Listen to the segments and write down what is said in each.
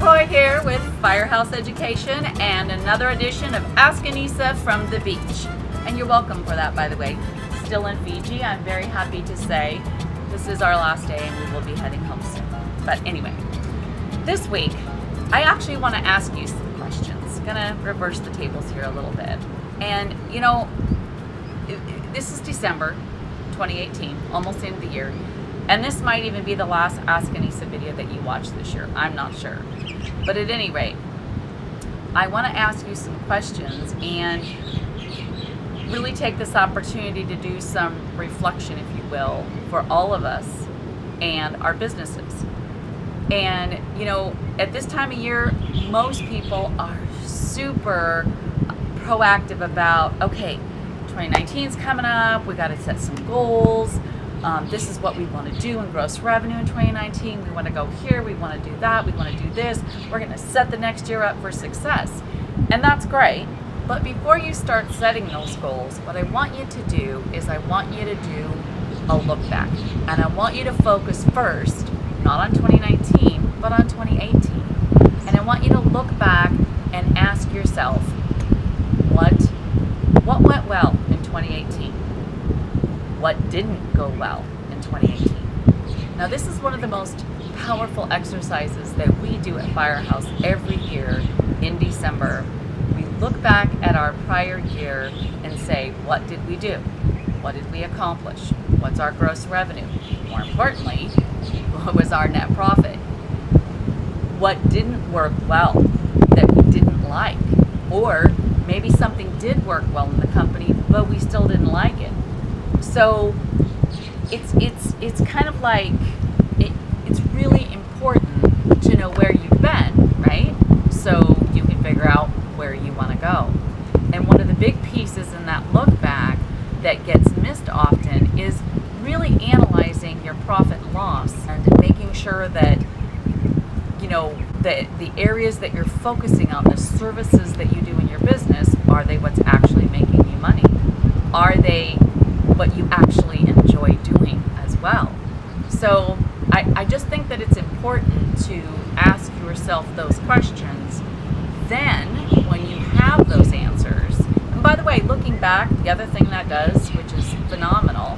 McCoy here with Firehouse Education and another edition of Ask Annissa from the beach. And you're welcome for that, by the way. Still in Fiji, I'm very happy to say this is our last day and we will be heading home soon. But anyway, this week, I actually want to ask you some questions. Gonna reverse the tables here a little bit. And you know, this is December 2018, almost the end of the year. And this might even be the last Ask Annissa video that you watch this year. I'm not sure. But at any rate, I want to ask you some questions and really take this opportunity to do some reflection, if you will, for all of us and our businesses. And, you know, at this time of year, most people are super proactive about, okay, 2019 is coming up, we got to set some goals. This is what we want to do in gross revenue in 2019. We want to go here, we want to do that, we want to do this. We're going to set the next year up for success. And that's great. But before you start setting those goals, what I want you to do is I want you to do a look back. And I want you to focus first, not on 2019, but on 2018. And I want you to look back and ask yourself, what went well in 2018? What didn't go well in 2018? Now, this is one of the most powerful exercises that we do at Firehouse every year in December. We look back at our prior year and say, what did we do? What did we accomplish? What's our gross revenue? More importantly, what was our net profit? What didn't work well that we didn't like? Or maybe something did work well in the company, but we still didn't like it. So it's kind of like it's really important to know where you've been, right? So you can figure out where you want to go. And one of the big pieces in that look back that gets missed often is really analyzing your profit and loss and making sure that, you know, that the areas that you're focusing on, the services that you do in your business, are they what's actually making you money? Are they what you actually enjoy doing as well? So I just think that it's important to ask yourself those questions. Then when you have those answers, and by the way, looking back, the other thing that does, which is phenomenal,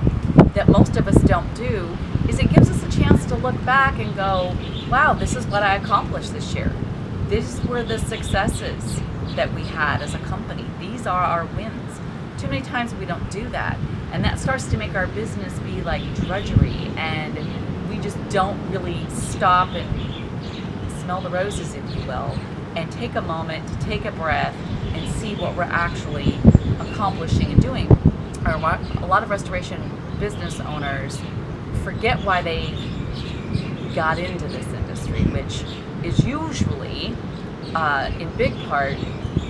that most of us don't do, is it gives us a chance to look back and go, wow, this is what I accomplished this year. These were the successes that we had as a company. These are our wins. Too many times we don't do that. And that starts to make our business be like drudgery, and we just don't really stop and smell the roses, if you will, and take a moment to take a breath and see what we're actually accomplishing and doing. Or a lot of restoration business owners forget why they got into this industry, which is usually in big part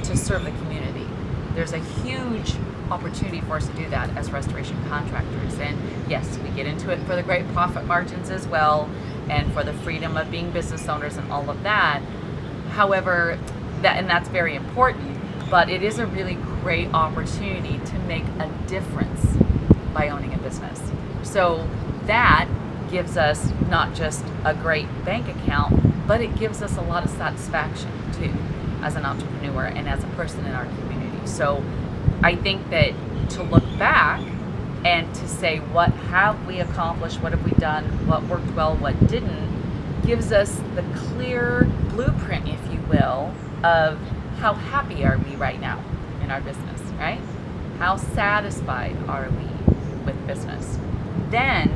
to serve the community. There's a huge opportunity for us to do that as restoration contractors. And yes, we get into it for the great profit margins as well, and for the freedom of being business owners and all of that. However, that's very important, but it is a really great opportunity to make a difference by owning a business. So that gives us not just a great bank account, but it gives us a lot of satisfaction too, as an entrepreneur and as a person in our community. So I think that to look back and to say, what have we accomplished, what have we done, what worked well, what didn't, gives us the clear blueprint, if you will, of how happy are we right now in our business, right? How satisfied are we with business? Then,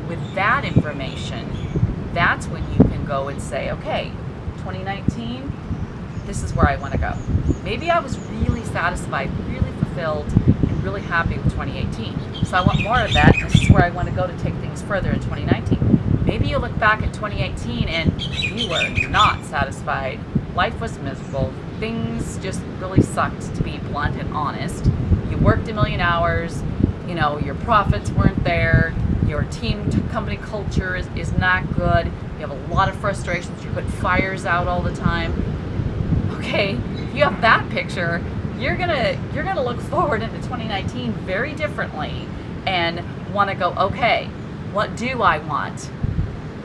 with that information, that's when you can go and say, okay, 2019, this is where I want to go. Maybe I was really satisfied, really fulfilled, and really happy with 2018. So I want more of that, and this is where I want to go to take things further in 2019. Maybe you look back at 2018 and you were not satisfied. Life was miserable. Things just really sucked, to be blunt and honest. You worked a million hours, you know, your profits weren't there, your team company culture is not good, you have a lot of frustrations, you put fires out all the time. Okay, if you have that picture, you're gonna look forward into 2019 very differently and want to go, okay, what do I want?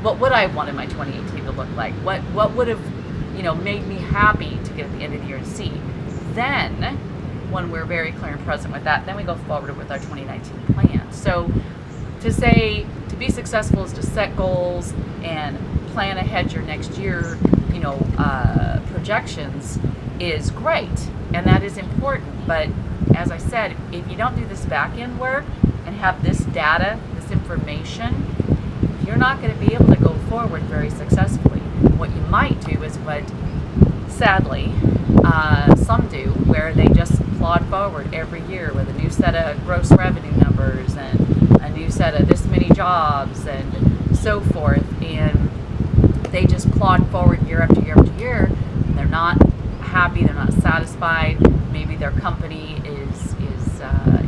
What would I want in my 2018 to look like? What would have made me happy to get at the end of the year to see. Then, when we're very clear and present with that, then we go forward with our 2019 plan. So to say to be successful is to set goals and plan ahead your next year, projections is great, and that is important. But as I said, if you don't do this back end work and have this data, this information, you're not going to be able to go forward very successfully. What you might do is what, sadly, some do, where they just plod forward every year with a new set of gross revenue numbers and a new set of this many jobs and so forth, and they just plod forward year after year after year, and they're not happy, they're not satisfied, maybe their company is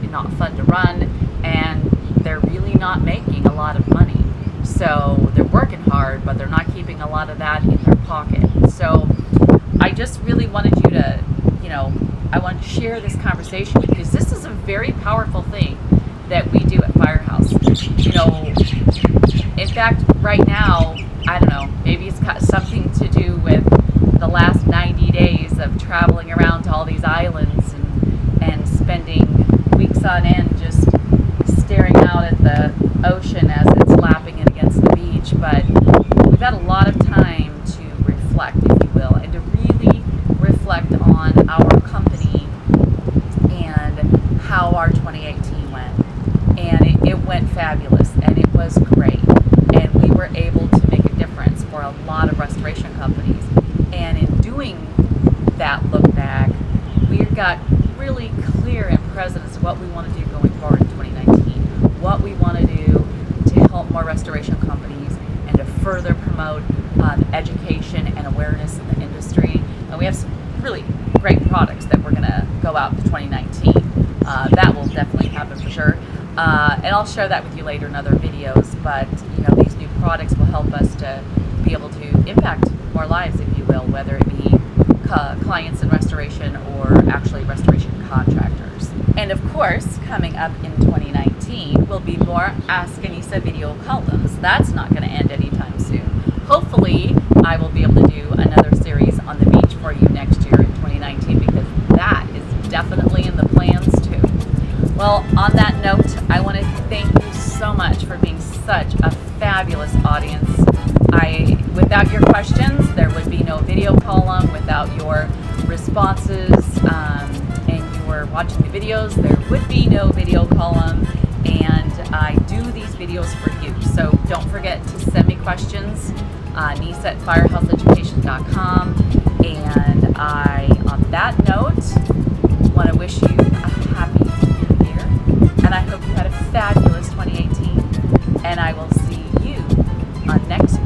not fun to run, and they're really not making a lot of money. So they're working hard, but they're not keeping a lot of that in their pocket. So I just really wanted you to, I wanted to share this conversation because this is a very powerful thing that we do at Firehouse. In fact, right now, I don't know, maybe it's got something to do with the last 90 days of traveling around to all these islands and spending weeks on end just staring out at the ocean as it's lapping it against the beach. But we've had a lot of time to reflect, if you will, and to really reflect on our company and how our 2018 went. And it went fabulous, and it was great. And we were able to make a difference for a lot of restoration companies. And in doing that look back, we got really clear and present as to what we want to do going forward in 2019, what we want to do to help more restoration companies and to further promote education and awareness in the industry. And we have some really great products that we're going to go out in 2019. That will definitely happen for sure. And I'll share that with you later in other videos. But these new products will help us to be able to impact more lives, if you will, whether it be clients in restoration or actually restoration contractors. And of course, coming up in 2019 will be more Ask Annissa video columns. That's not going to end anytime soon. Hopefully, I will be able to do another series on the beach for you next year in 2019 because that is definitely in the plans too. Well, on that note, I want to thank you so much for being such a fabulous audience. Without your questions, there would be no video column. Without your responses and you were watching the videos, there would be no video column. And I do these videos for you. So don't forget to send me questions, Annissa@firehouseeducation.com. And on that note, want to wish you a happy new year. And I hope you had a fabulous 2018. And I will see you on next